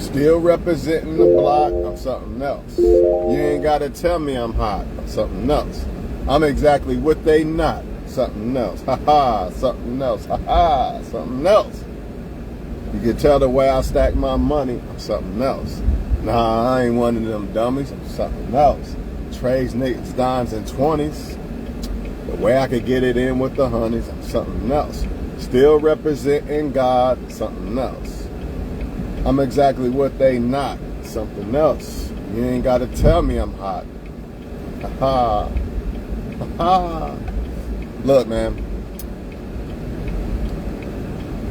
Still representing the block, I'm something else. You ain't gotta tell me I'm hot, I'm something else. I'm exactly what they not, something else. Ha ha, something else. Ha ha, something else. You can tell the way I stack my money, I'm something else. Nah, I ain't one of them dummies, I'm something else. Trades niggas dimes and 20s. The way I could get it in with the honeys, I'm something else. Still representing God, something else. I'm exactly what they not, something else. You ain't gotta tell me I'm hot. Ha ha. Ha ha. Look, man.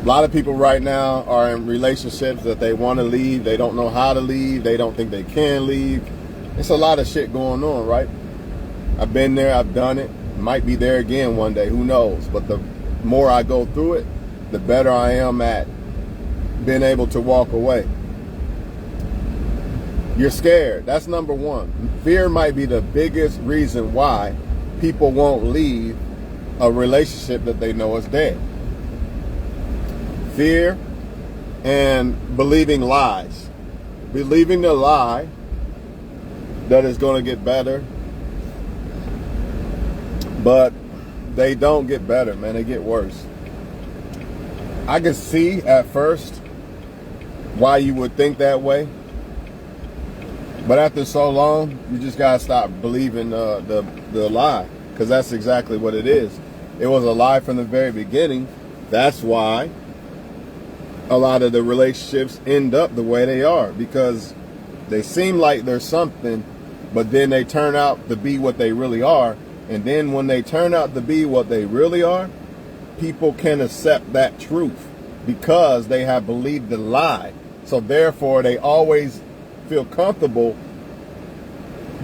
A lot of people right now are in relationships that they want to leave. They don't know how to leave. They don't think they can leave. It's a lot of shit going on, right? I've been there. I've done it. Might be there again one day. Who knows? But the more I go through it, the better I am at being able to walk away. You're scared. That's number one. Fear might be the biggest reason why people won't leave a relationship that they know is dead. Fear and believing lies. Believing the lie that it's going to get better. But they don't get better, man. They get worse. I can see at first why you would think that way. But after so long, you just got to stop believing the lie. Because that's exactly what it is. It was a lie from the very beginning. That's why a lot of the relationships end up the way they are, because they seem like there's something, but then they turn out to be what they really are. And then when they turn out to be what they really are, people can accept that truth because they have believed the lie. So therefore, they always feel comfortable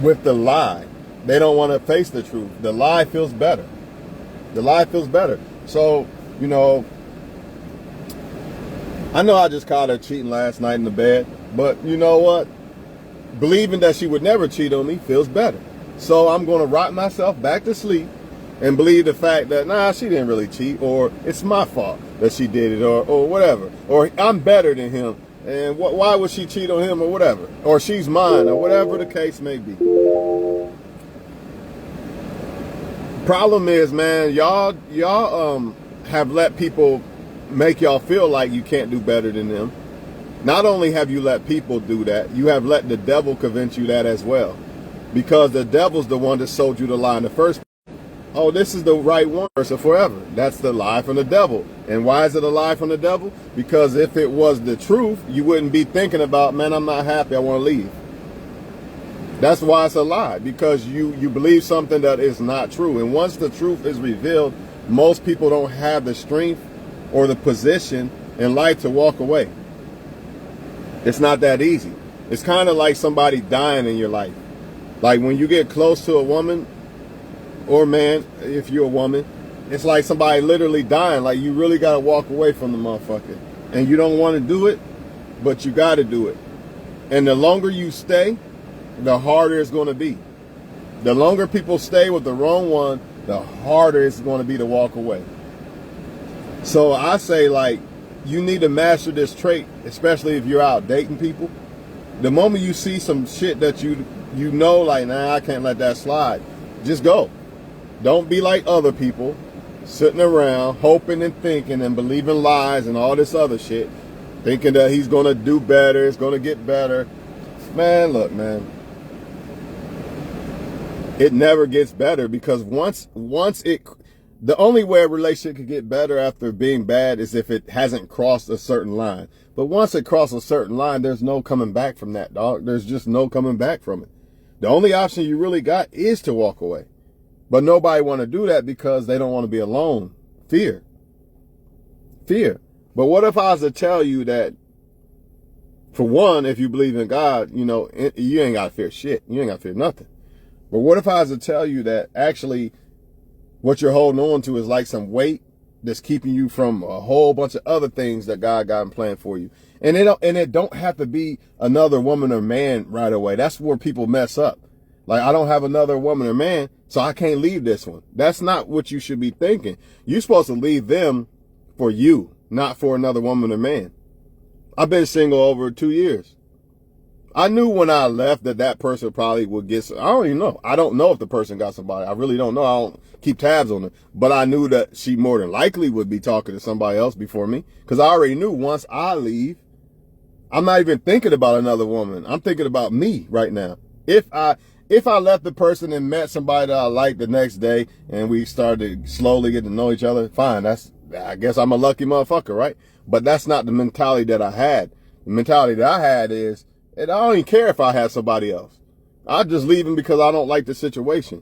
with the lie. They don't want to face the truth. The lie feels better. The lie feels better. So, you know I just caught her cheating last night in the bed, but you know what? Believing that she would never cheat on me feels better. So I'm going to rock myself back to sleep and believe the fact that, nah, she didn't really cheat, or it's my fault that she did it, or whatever. Or I'm better than him, and why would she cheat on him, or whatever. Or she's mine, or whatever the case may be. Problem is, man, y'all have let people make y'all feel like you can't do better than them. Not only have you let people do that, you have let the devil convince you that as well. Because the devil's the one that sold you the lie in the first place. Oh, this is the right one for forever. That's the lie from the devil. And why is it a lie from the devil? Because if it was the truth, you wouldn't be thinking about, man, I'm not happy, I want to leave. That's why it's a lie, because you believe something that is not true. And once the truth is revealed, most people don't have the strength or the position in life to walk away. It's not that easy. It's kind of like somebody dying in your life. Like when you get close to a woman or man, if you're a woman, it's like somebody literally dying. Like you really got to walk away from the motherfucker. And you don't want to do it, but you got to do it. And the longer you stay, the harder it's going to be. The longer people stay with the wrong one, the harder it's going to be to walk away. So I say, like, you need to master this trait, especially if you're out dating people. The moment you see some shit that you know, like, nah, I can't let that slide, just go. Don't be like other people, sitting around, hoping and thinking and believing lies and all this other shit, thinking that he's going to do better, it's going to get better. Man, look, man. It never gets better, because the only way a relationship could get better after being bad is if it hasn't crossed a certain line. But once it crosses a certain line, there's no coming back from that, dog. There's just no coming back from it. The only option you really got is to walk away. But nobody want to do that because they don't want to be alone. Fear. But what if I was to tell you that, for one, if you believe in God, you ain't got to fear shit. You ain't got to fear nothing. But what if I was to tell you that actually what you're holding on to is like some weight that's keeping you from a whole bunch of other things that God got in plan for you. And it don't have to be another woman or man right away. That's where people mess up. Like, I don't have another woman or man, so I can't leave this one. That's not what you should be thinking. You're supposed to leave them for you, not for another woman or man. I've been single over 2 years. I knew when I left that person probably would get, I don't even know. I don't know if the person got somebody. I really don't know. I don't keep tabs on her. But I knew that she more than likely would be talking to somebody else before me. Because I already knew once I leave, I'm not even thinking about another woman. I'm thinking about me right now. If I left the person and met somebody that I liked the next day and we started slowly getting to know each other, fine. I guess I'm a lucky motherfucker, right? But that's not the mentality that I had. The mentality that I had is, and I don't even care if I have somebody else. I just leave them because I don't like the situation.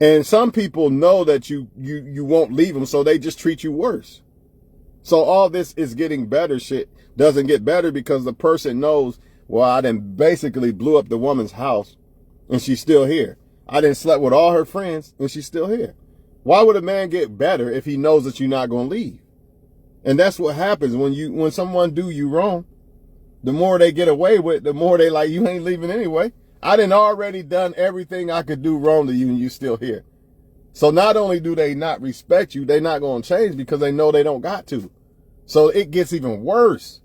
And some people know that you won't leave them, so they just treat you worse. So all this is getting better shit doesn't get better because the person knows, well, I done basically blew up the woman's house and she's still here. I done slept with all her friends and she's still here. Why would a man get better if he knows that you're not going to leave? And that's what happens when someone do you wrong. The more they get away with, the more they like, you ain't leaving anyway. I done already done everything I could do wrong to you and you still here. So not only do they not respect you, they not going to change because they know they don't got to. So it gets even worse.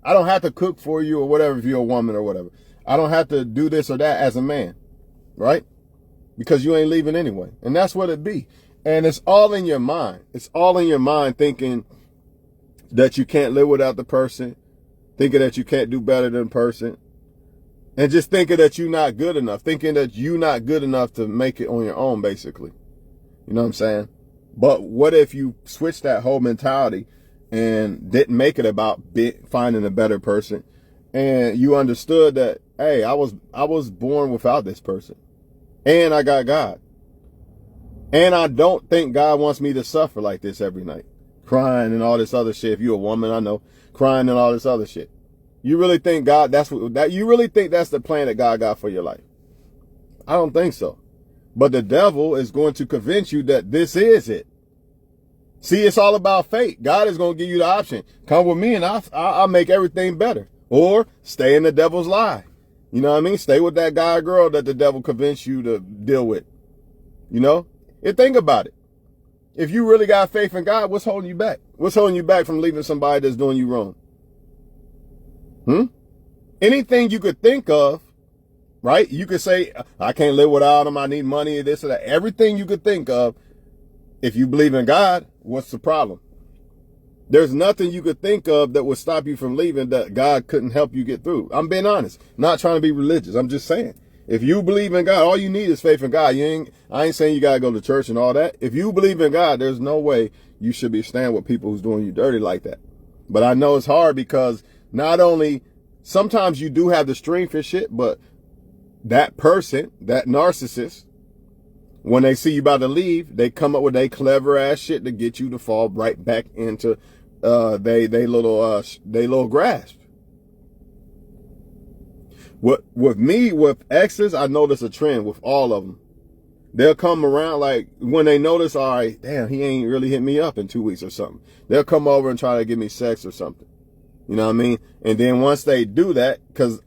I don't have to cook for you or whatever if you're a woman or whatever. I don't have to do this or that as a man, right? Because you ain't leaving anyway. And that's what it be. And it's all in your mind. It's all in your mind thinking that you can't live without the person, thinking that you can't do better than the person, and just thinking that you're not good enough, thinking that you're not good enough to make it on your own, basically. You know what I'm saying? But what if you switch that whole mentality and didn't make it about finding a better person, and you understood that, hey, I was born without this person, and I got God, and I don't think God wants me to suffer like this every night, crying and all this other shit. If you're a woman, I know, crying and all this other shit. You really think God, you really think that's the plan that God got for your life? I don't think so. But the devil is going to convince you that this is it. See, it's all about fate. God is going to give you the option. Come with me and I'll make everything better. Or stay in the devil's lie. You know what I mean? Stay with that guy or girl that the devil convinced you to deal with. You know? And think about it. If you really got faith in God, what's holding you back? What's holding you back from leaving somebody that's doing you wrong? Anything you could think of, right? You could say, I can't live without him. I need money, this or that. Everything you could think of. If you believe in God, what's the problem? There's nothing you could think of that would stop you from leaving that God couldn't help you get through. I'm being honest. I'm not trying to be religious. I'm just saying. If you believe in God, all you need is faith in God. I ain't saying you got to go to church and all that. If you believe in God, there's no way you should be staying with people who's doing you dirty like that. But I know it's hard because not only sometimes you do have the strength for shit, but that person, that narcissist, when they see you about to leave, they come up with a clever ass shit to get you to fall right back into they little grasp. With me, with exes, I notice a trend with all of them. They'll come around like when they notice, all right, damn, he ain't really hit me up in 2 weeks or something. They'll come over and try to give me sex or something. You know what I mean? And then once they do that, cause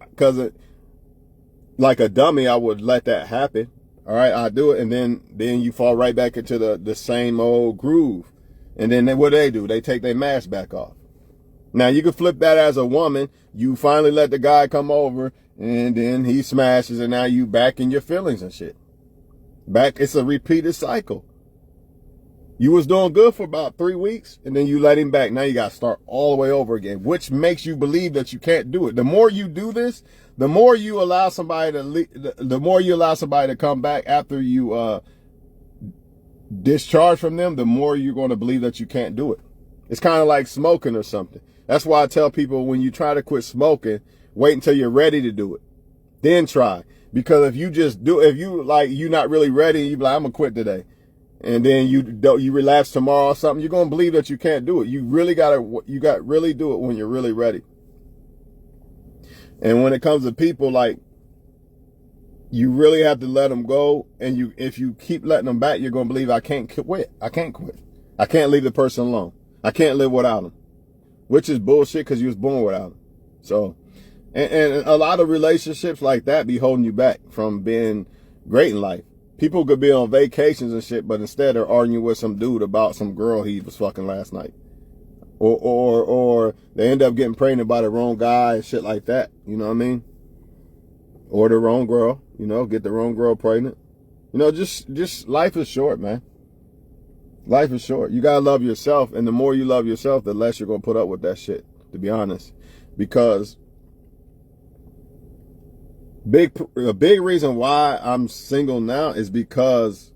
like a dummy, I would let that happen. All right, I do it, and then you fall right back into the same old groove. And then what do? They take their mask back off. Now, you can flip that as a woman. You finally let the guy come over, and then he smashes, and now you back in your feelings and shit. It's a repeated cycle. You was doing good for about 3 weeks, and then you let him back. Now you got to start all the way over again, which makes you believe that you can't do it. The more you do this, the more you allow somebody to come back after you discharge from them, the more you're going to believe that you can't do it. It's kind of like smoking or something. That's why I tell people when you try to quit smoking, wait until you're ready to do it. Then try. Because if you're not really ready, you be like, I'm going to quit today. And then you relapse tomorrow or something, you're going to believe that you can't do it. You got to really do it when you're really ready. And when it comes to people, like, you really have to let them go. And if you keep letting them back, you're going to believe I can't quit. I can't quit. I can't leave the person alone. I can't live without them, which is bullshit because you was born without them. So, and a lot of relationships like that be holding you back from being great in life. People could be on vacations and shit, but instead they're arguing with some dude about some girl he was fucking last night. or they end up getting pregnant by the wrong guy and shit like that. You know what I mean? Or the wrong girl, you know, get the wrong girl pregnant. You know, just life is short, man. Life is short. You gotta love yourself, and the more you love yourself, the less you're gonna put up with that shit, to be honest. Because a big reason why I'm single now is because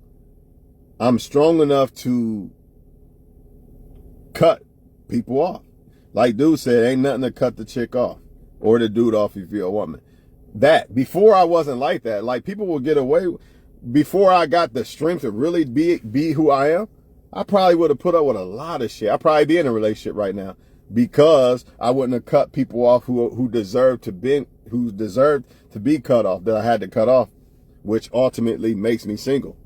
I'm strong enough to cut people off. Like dude said, ain't nothing to cut the chick off or the dude off if you're a woman. That before I wasn't like that. Like people will get away. Before I got the strength to really be who I am, I probably would have put up with a lot of shit. I'd probably be in a relationship right now because I wouldn't have cut people off who deserved to be cut off, that I had to cut off, which ultimately makes me single.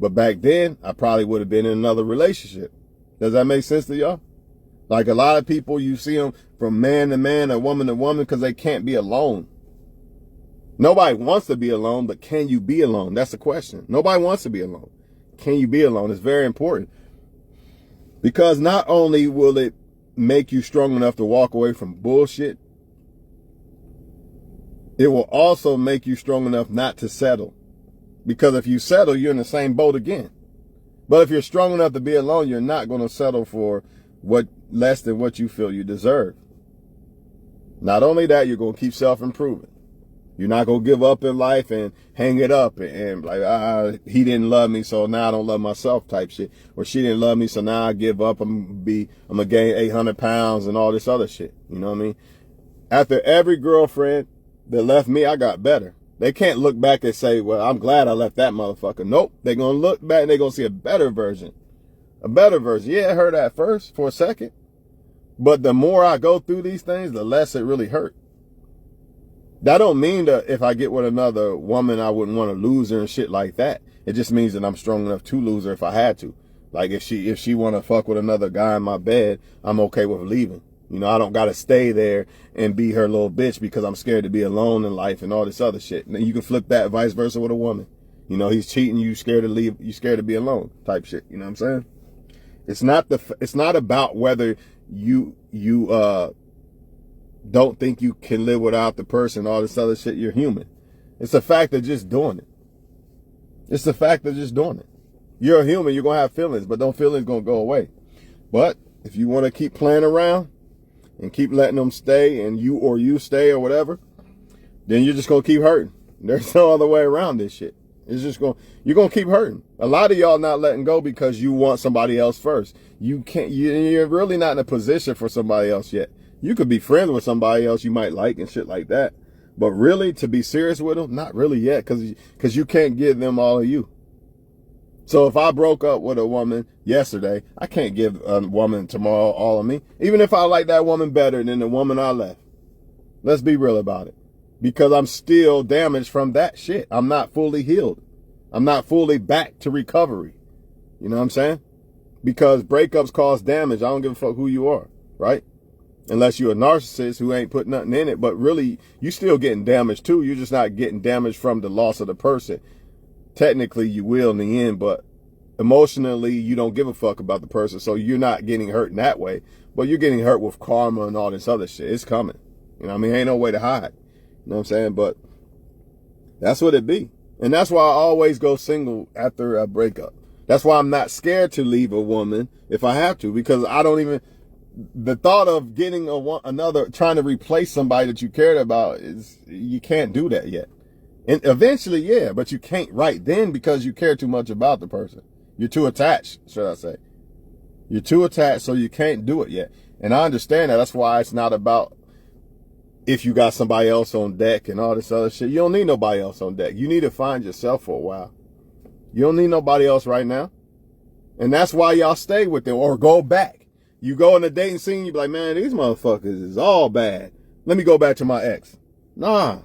But back then, I probably would have been in another relationship. Does that make sense to y'all? Like a lot of people, you see them from man to man or woman to woman because they can't be alone. Nobody wants to be alone, but can you be alone? That's the question. Nobody wants to be alone. Can you be alone? It's very important. Because not only will it make you strong enough to walk away from bullshit, it will also make you strong enough not to settle. Because if you settle, you're in the same boat again. But if you're strong enough to be alone, you're not going to settle for less than what you feel you deserve. Not only that, you're going to keep self-improving. You're not going to give up in life and hang it up and like, he didn't love me, so now I don't love myself type shit. Or she didn't love me, so now I give up. I'm going to gain 800 pounds and all this other shit. You know what I mean? After every girlfriend that left me, I got better. They can't look back and say, well, I'm glad I left that motherfucker. Nope. They're going to look back and they're going to see a better version. A better version. Yeah, it hurt at first for a second. But the more I go through these things, the less it really hurt. That don't mean that if I get with another woman, I wouldn't want to lose her and shit like that. It just means that I'm strong enough to lose her if I had to. Like if she want to fuck with another guy in my bed, I'm okay with leaving. You know, I don't got to stay there and be her little bitch because I'm scared to be alone in life and all this other shit. And you can flip that vice versa with a woman. You know, he's cheating, you scared to leave, you scared to be alone type shit. You know what I'm saying? It's not about whether you don't think you can live without the person, all this other shit. You're human. It's the fact of just doing it. It's the fact of just doing it. You're a human, you're going to have feelings, but those feelings going to go away. But if you want to keep playing around and keep letting them stay and you stay or whatever, then you're just going to keep hurting. There's no other way around this shit. You're going to keep hurting. A lot of y'all not letting go because you want somebody else first. You're really not in a position for somebody else yet. You could be friends with somebody else you might like and shit like that. But really, to be serious with them, not really yet, because you can't give them all of you. So if I broke up with a woman yesterday, I can't give a woman tomorrow all of me. Even if I like that woman better than the woman I left. Let's be real about it. Because I'm still damaged from that shit. I'm not fully healed. I'm not fully back to recovery. You know what I'm saying? Because breakups cause damage. I don't give a fuck who you are, right? Unless you're a narcissist who ain't put nothing in it. But really, you still getting damaged too. You're just not getting damaged from the loss of the person. Technically, you will in the end, but emotionally, you don't give a fuck about the person. So you're not getting hurt in that way. But you're getting hurt with karma and all this other shit. It's coming. You know what I mean? Ain't no way to hide. You know what I'm saying? But that's what it be. And that's why I always go single after a breakup. That's why I'm not scared to leave a woman if I have to. Because I don't even... The thought of getting trying to replace somebody that you cared about you can't do that yet. And eventually, yeah, but you can't right then because you care too much about the person. You're too attached, should I say. You're too attached, so you can't do it yet. And I understand that. That's why it's not about if you got somebody else on deck and all this other shit. You don't need nobody else on deck. You need to find yourself for a while. You don't need nobody else right now. And that's why y'all stay with them or go back. You go in the dating scene, you be like, man, these motherfuckers is all bad. Let me go back to my ex. Nah.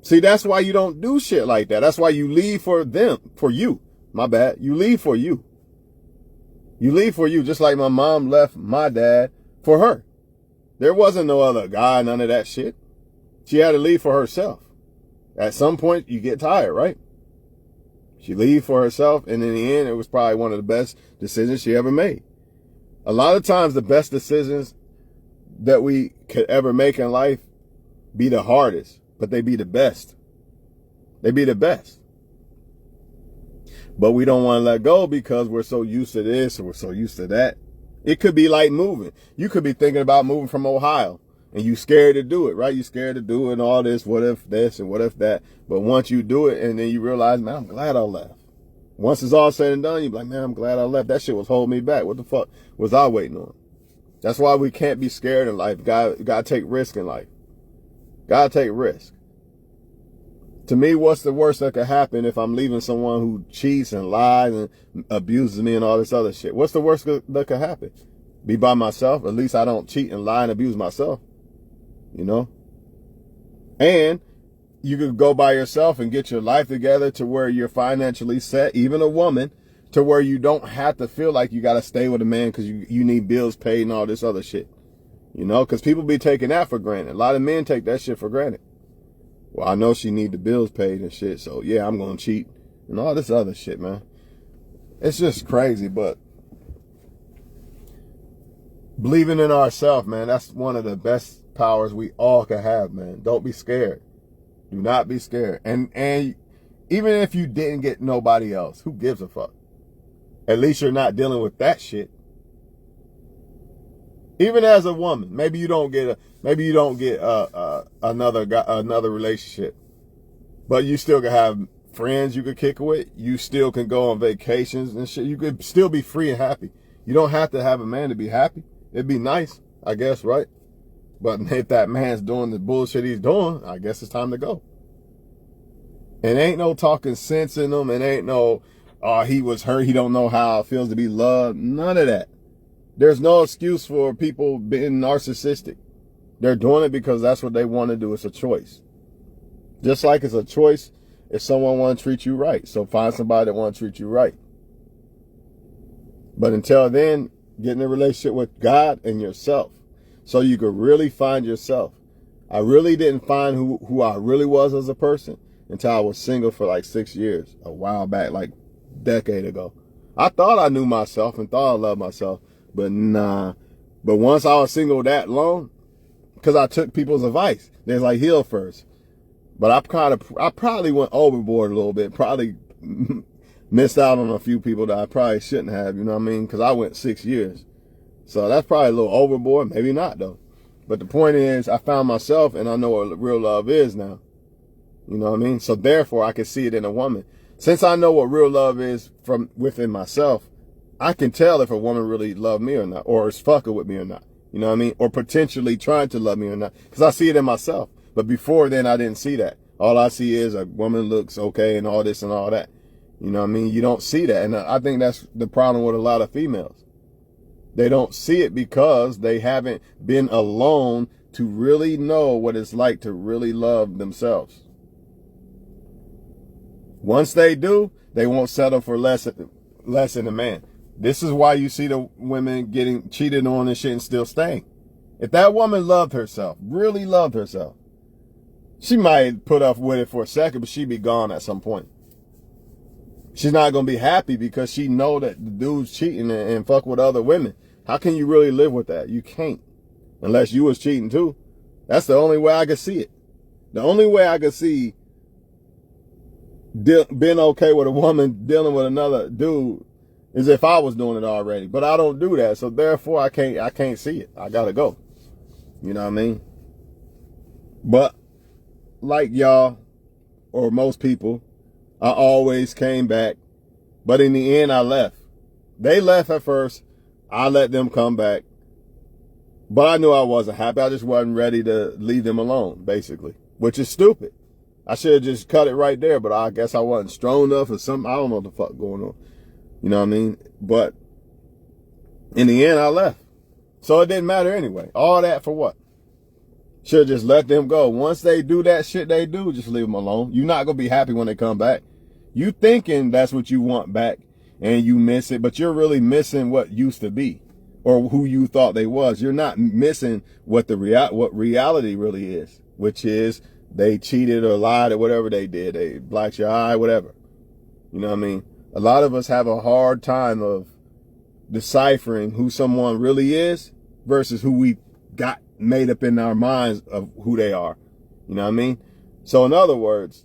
See, that's why you don't do shit like that. That's why you leave for them, for you. My bad. You leave for you. You leave for you, just like my mom left my dad for her. There wasn't no other guy, none of that shit. She had to leave for herself. At some point, you get tired, right? She leave for herself, and in the end, it was probably one of the best decisions she ever made. A lot of times the best decisions that we could ever make in life be the hardest, but they be the best. They be the best. But we don't want to let go because we're so used to this or we're so used to that. It could be like moving. You could be thinking about moving from Ohio and you scared to do it, right? You scared to do it and all this, what if this and what if that. But once you do it and then you realize, man, I'm glad I left. Once it's all said and done, you're like, man, I'm glad I left. That shit was holding me back. What the fuck was I waiting on? That's why we can't be scared in life. Gotta take risk in life. Gotta take risk. To me, what's the worst that could happen if I'm leaving someone who cheats and lies and abuses me and all this other shit? What's the worst that could happen? Be by myself. At least I don't cheat and lie and abuse myself. You know? And you could go by yourself and get your life together to where you're financially set, even a woman, to where you don't have to feel like you got to stay with a man because you need bills paid and all this other shit. You know, because people be taking that for granted. A lot of men take that shit for granted. Well, I know she need the bills paid and shit, so yeah, I'm going to cheat and all this other shit, man. It's just crazy, but believing in ourselves, man, that's one of the best powers we all can have, man. Don't be scared. Do not be scared. And even if you didn't get nobody else, who gives a fuck? At least you're not dealing with that shit. Even as a woman, maybe you don't get another relationship, but you still can have friends you could kick with. You still can go on vacations and shit. You could still be free and happy. You don't have to have a man to be happy. It'd be nice, I guess, right? But if that man's doing the bullshit he's doing, I guess it's time to go. And ain't no talking sense in them. And ain't no, he was hurt. He don't know how it feels to be loved. None of that. There's no excuse for people being narcissistic. They're doing it because that's what they want to do. It's a choice. Just like it's a choice if someone wants to treat you right. So find somebody that wants to treat you right. But until then, get in a relationship with God and yourself so you could really find yourself. I really didn't find who I really was as a person until I was single for like 6 years, a while back, like a decade ago. I thought I knew myself and thought I loved myself, but nah. But once I was single that long, because I took people's advice, there's like heal first. But I probably went overboard a little bit, probably missed out on a few people that I probably shouldn't have, you know what I mean? Because I went 6 years. So that's probably a little overboard, maybe not though. But the point is, I found myself and I know what real love is now. You know what I mean? So therefore, I can see it in a woman. Since I know what real love is from within myself, I can tell if a woman really loved me or not, or is fucking with me or not. You know what I mean? Or potentially trying to love me or not. Because I see it in myself. But before then, I didn't see that. All I see is a woman looks okay and all this and all that. You know what I mean? You don't see that. And I think that's the problem with a lot of females. They don't see it because they haven't been alone to really know what it's like to really love themselves. Once they do, they won't settle for less than a man. This is why you see the women getting cheated on and shit and still staying. If that woman loved herself, really loved herself, she might put up with it for a second, but she'd be gone at some point. She's not going to be happy because she know that the dude's cheating and fuck with other women. How can you really live with that? You can't. Unless you was cheating too. That's the only way I could see it. The only way I could see being okay with a woman dealing with another dude is if I was doing it already. But I don't do that. So therefore I can't see it. I gotta go. You know what I mean? But like y'all or most people, I always came back. But in the end I left. They left at first. I let them come back. But I knew I wasn't happy. I just wasn't ready to leave them alone, basically. Which is stupid. I should have just cut it right there, but I guess I wasn't strong enough or something. I don't know what the fuck going on. You know what I mean? But in the end, I left. So it didn't matter anyway. All that for what? Should have just let them go. Once they do that shit they do, just leave them alone. You're not going to be happy when they come back. You thinking that's what you want back and you miss it, but you're really missing what used to be or who you thought they was. You're not missing what what reality really is, which is they cheated or lied or whatever they did. They blacked your eye, whatever. You know what I mean? A lot of us have a hard time of deciphering who someone really is versus who we got made up in our minds of who they are. You know what I mean? So in other words,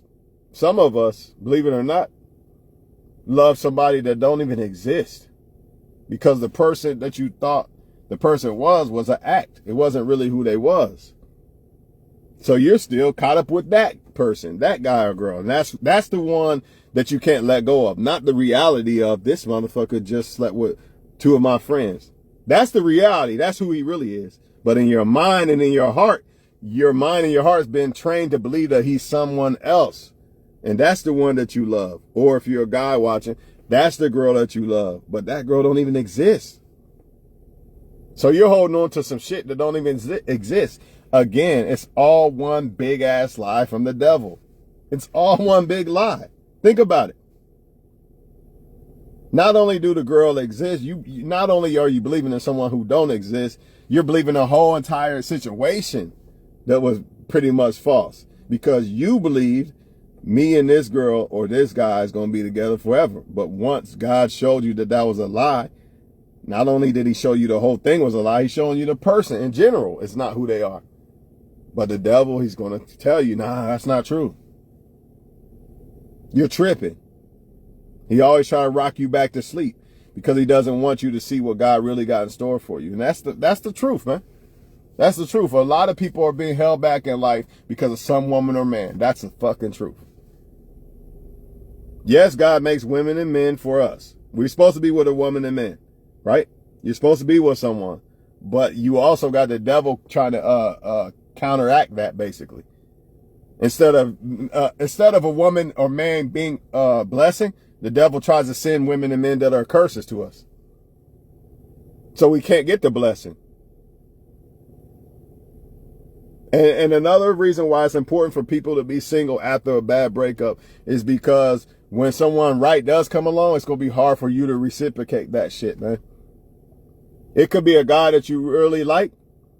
some of us, believe it or not, love somebody that don't even exist because the person that you thought the person was an act. It wasn't really who they was. So you're still caught up with that person, that guy or girl. And that's the one that you can't let go of. Not the reality of this motherfucker just slept with two of my friends. That's the reality. That's who he really is. But in your mind and in your heart has been trained to believe that he's someone else. And that's the one that you love. Or if you're a guy watching, that's the girl that you love. But that girl don't even exist. So you're holding on to some shit that don't even exist. Again, it's all one big ass lie from the devil. It's all one big lie. Think about it. Not only do the girl exist, you not only are you believing in someone who don't exist, you're believing a whole entire situation that was pretty much false. Because you believed me and this girl or this guy is going to be together forever. But once God showed you that that was a lie, not only did he show you the whole thing was a lie, he's showing you the person in general. It's not who they are. But the devil, he's going to tell you, nah, that's not true. You're tripping. He always try to rock you back to sleep because he doesn't want you to see what God really got in store for you. And that's the truth, man. That's the truth. A lot of people are being held back in life because of some woman or man. That's the fucking truth. Yes, God makes women and men for us. We're supposed to be with a woman and men, right? You're supposed to be with someone. But you also got the devil trying to counteract that, basically. Instead of a woman or man being a blessing, the devil tries to send women and men that are curses to us. So we can't get the blessing. And another reason why it's important for people to be single after a bad breakup is because when someone right does come along, it's going to be hard for you to reciprocate that shit, man. It could be a guy that you really like,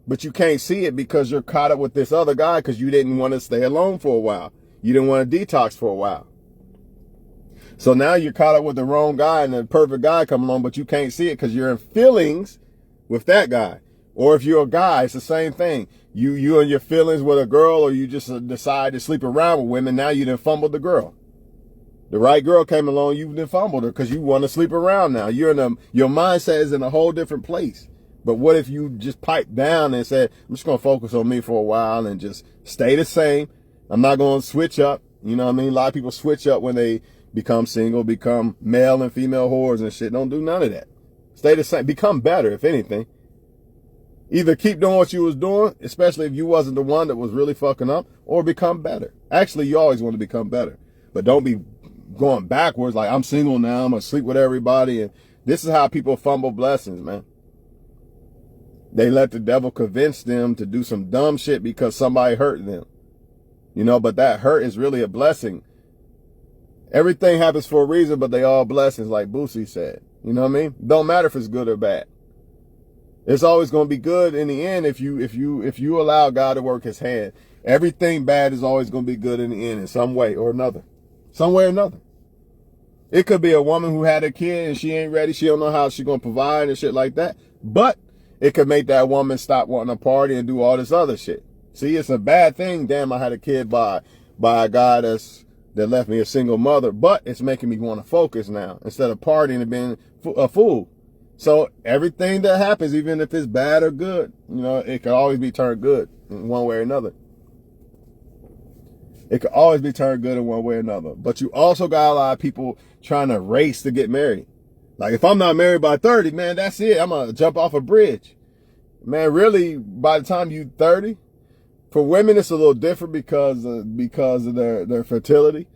but you can't see it because you're caught up with this other guy because you didn't want to stay alone for a while. You didn't want to detox for a while. So now you're caught up with the wrong guy and the perfect guy come along, but you can't see it because you're in feelings with that guy. Or if you're a guy, it's the same thing. You and your feelings with a girl, or you just decide to sleep around with women. Now you done fumbled the girl. The right girl came along, you done fumbled her because you want to sleep around now. Your mindset is in a whole different place. But what if you just pipe down and said, I'm just going to focus on me for a while and just stay the same. I'm not going to switch up. You know what I mean? A lot of people switch up when they become single, become male and female whores and shit. Don't do none of that. Stay the same. Become better, if anything. Either keep doing what you was doing, especially if you wasn't the one that was really fucking up, or become better. Actually, you always want to become better. But don't be going backwards like, I'm single now, I'm going to sleep with everybody. And this is how people fumble blessings, man. They let the devil convince them to do some dumb shit because somebody hurt them. You know, but that hurt is really a blessing. Everything happens for a reason, but they all blessings, like Boosie said. You know what I mean? Don't matter if it's good or bad. It's always going to be good in the end if you allow God to work his hand. Everything bad is always going to be good in the end in some way or another. Some way or another. It could be a woman who had a kid and she ain't ready. She don't know how she's going to provide and shit like that. But it could make that woman stop wanting to party and do all this other shit. See, it's a bad thing. Damn, I had a kid by a guy that left me a single mother. But it's making me want to focus now instead of partying and being a fool. So everything that happens, even if it's bad or good, you know, it can always be turned good in one way or another. It could always be turned good in one way or another. But you also got a lot of people trying to race to get married. Like, if I'm not married by 30, man, that's it. I'm going to jump off a bridge. Man, really, by the time you 30, for women, it's a little different because of their fertility.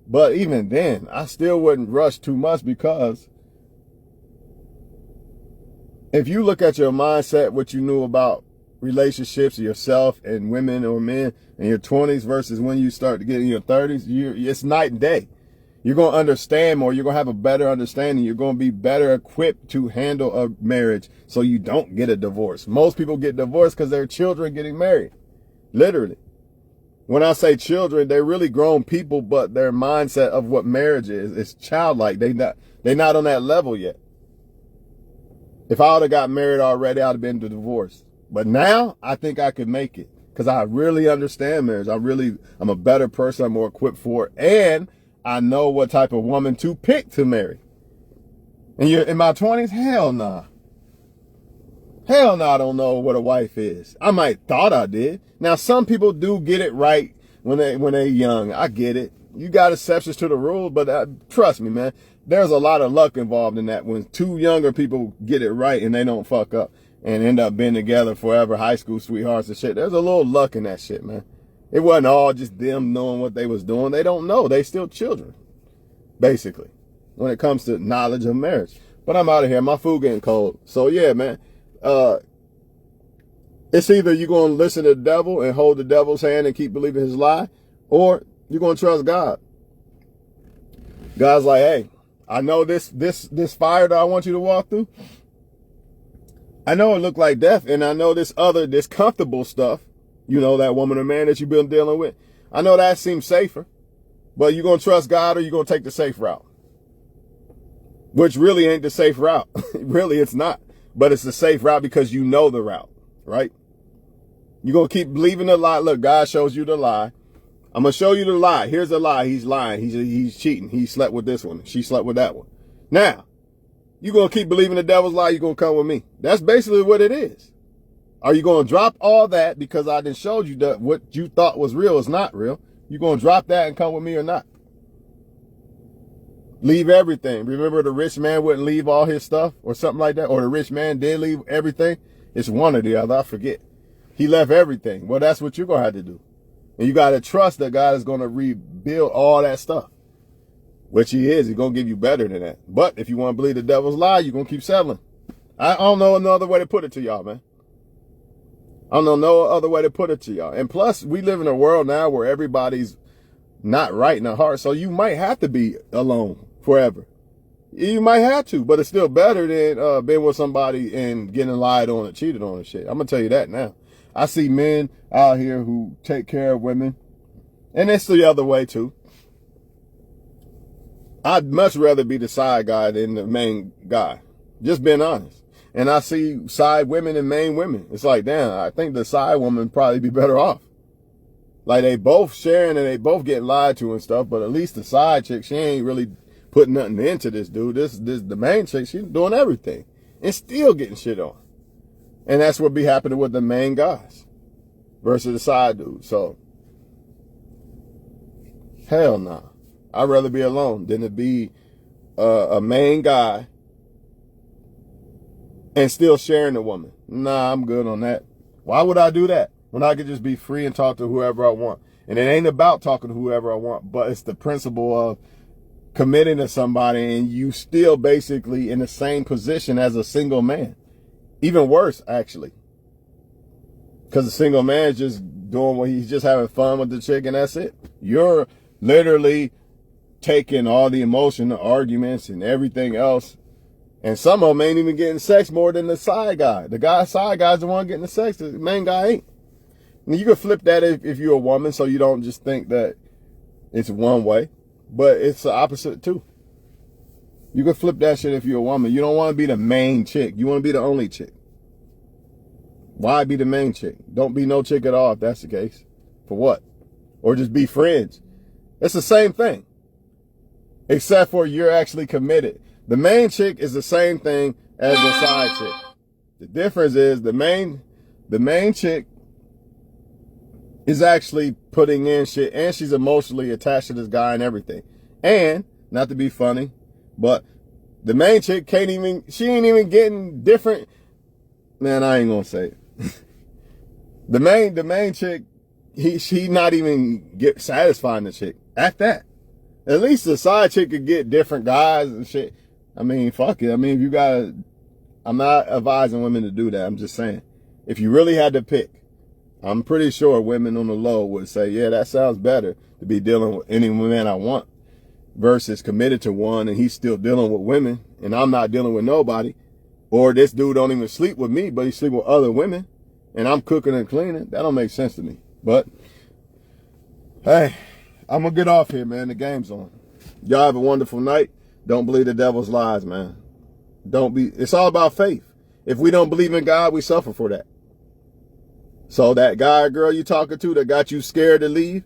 But even then, I still wouldn't rush too much because if you look at your mindset, what you knew about relationships, yourself and women or men in your 20s versus when you start to get in your 30s, it's night and day. You're going to understand more. You're going to have a better understanding. You're going to be better equipped to handle a marriage so you don't get a divorce. Most people get divorced because their children getting married. Literally. When I say children, they're really grown people, but their mindset of what marriage is childlike. They're not on that level yet. If I would have got married already, I'd have been divorced. But now I think I could make it because I really understand marriage. I'm a better person. I'm more equipped for it. And I know what type of woman to pick to marry. And you're in my 20s? Hell nah. Hell no, I don't know what a wife is. I might thought I did. Now, some people do get it right when they're young. I get it. You got exceptions to the rule, but trust me, man, there's a lot of luck involved in that when two younger people get it right and they don't fuck up and end up being together forever, high school sweethearts and shit. There's a little luck in that shit, man. It wasn't all just them knowing what they was doing. They don't know. They still children, basically, when it comes to knowledge of marriage. But I'm out of here. My food getting cold. So, yeah, man. It's either you're going to listen to the devil and hold the devil's hand and keep believing his lie, or you're going to trust God. God's like, hey, I know this fire that I want you to walk through. I know it looked like death, and I know this comfortable stuff, that woman or man that you've been dealing with. I know that seems safer, but you're going to trust God or you're going to take the safe route, which really ain't the safe route. Really, it's not. But it's the safe route because you know the route, right? You're going to keep believing the lie. Look, God shows you the lie. I'm going to show you the lie. Here's the lie. He's lying. He's cheating. He slept with this one. She slept with that one. Now, you're going to keep believing the devil's lie. You're going to come with me. That's basically what it is. Are you going to drop all that because I done showed you that what you thought was real is not real? You going to drop that and come with me or not? Leave everything. Remember the rich man wouldn't leave all his stuff or something like that? Or the rich man did leave everything? It's one or the other. I forget. He left everything. Well, that's what you're going to have to do. And you got to trust that God is going to rebuild all that stuff. Which he is. He's going to give you better than that. But if you want to believe the devil's lie, you're going to keep settling. I don't know another way to put it to y'all, man. I don't know no other way to put it to y'all. And plus, we live in a world now where everybody's not right in the heart. So you might have to be alone forever. You might have to, but it's still better than being with somebody and getting lied on and cheated on and shit. I'm going to tell you that now. I see men out here who take care of women, and it's the other way too. I'd much rather be the side guy than the main guy. Just being honest. And I see side women and main women. It's like, damn, I think the side woman probably be better off. Like they both sharing and they both get lied to and stuff, but at least the side chick, she ain't really putting nothing into this dude. This the main chick, she's doing everything and still getting shit on. And that's what be happening with the main guys versus the side dudes. So, hell nah. I'd rather be alone than to be a main guy and still sharing a woman. Nah, I'm good on that. Why would I do that when I could just be free and talk to whoever I want? And it ain't about talking to whoever I want, but it's the principle of committing to somebody and you still basically in the same position as a single man. Even worse, actually. Because the single man is just doing what he's just having fun with the chick and that's it. You're literally taking all the emotion, the arguments and everything else. And some of them ain't even getting sex more than the side guy. The side guy's the one getting the sex. The main guy ain't. And you can flip that if you're a woman so you don't just think that it's one way. But it's the opposite too. You can flip that shit if you're a woman. You don't want to be the main chick. You want to be the only chick. Why be the main chick? Don't be no chick at all if that's the case. For what? Or just be friends. It's the same thing. Except for you're actually committed. The main chick is the same thing as the side chick. The difference is the main chick is actually putting in shit and she's emotionally attached to this guy and everything. And, not to be funny, but the main chick she ain't even getting different. Man, I ain't gonna say it. The main chick, she not even satisfying the chick at that. At least the side chick could get different guys and shit. I mean, fuck it. I mean, if I'm not advising women to do that. I'm just saying, if you really had to pick, I'm pretty sure women on the low would say, yeah, that sounds better to be dealing with any man I want versus committed to one and he's still dealing with women and I'm not dealing with nobody. Or this dude don't even sleep with me, but he sleep with other women and I'm cooking and cleaning. That don't make sense to me. But, hey, I'm going to get off here, man. The game's on. Y'all have a wonderful night. Don't believe the devil's lies, man. It's all about faith. If we don't believe in God, we suffer for that. So that guy or girl you talking to that got you scared to leave,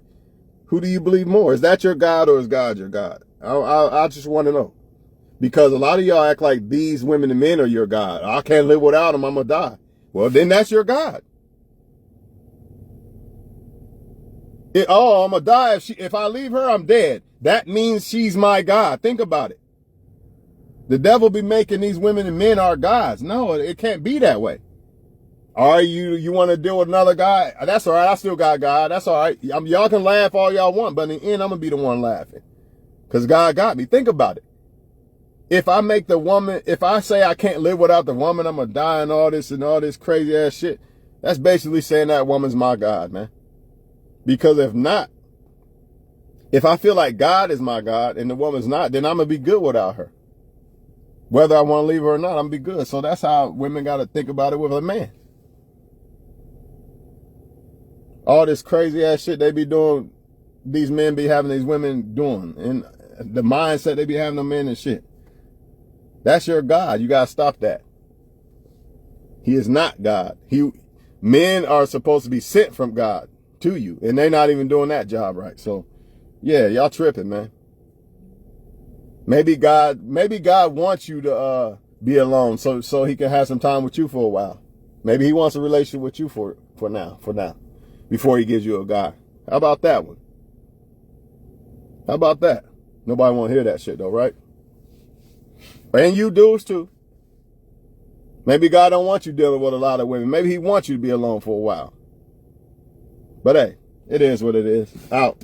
who do you believe more? Is that your God or is God your God? I just want to know. Because a lot of y'all act like these women and men are your God. I can't live without them, I'm going to die. Well, then that's your God. I'm going to die. If I leave her, I'm dead. That means she's my God. Think about it. The devil be making these women and men our gods. No, it can't be that way. All right, you want to deal with another guy? That's all right. I still got God. That's all right. Y'all can laugh all y'all want, but in the end, I'm going to be the one laughing. Because God got me. Think about it. If I make the woman, if I say I can't live without the woman, I'm going to die and all this crazy ass shit. That's basically saying that woman's my God, man. Because if not, if I feel like God is my God and the woman's not, then I'm going to be good without her. Whether I want to leave her or not, I'm going to be good. So that's how women got to think about it with a man. All this crazy ass shit they be doing, these men be having these women doing, and the mindset they be having them men and shit. That's your God. You got to stop that. He is not God. Men are supposed to be sent from God to you, and they're not even doing that job right. So, yeah, y'all tripping, man. Maybe God wants you to be alone so he can have some time with you for a while. Maybe he wants a relationship with you for now, before he gives you a guy. How about that one? How about that? Nobody want to hear that shit though, right? And you dudes too. Maybe God don't want you dealing with a lot of women. Maybe he wants you to be alone for a while. But hey, it is what it is. Out.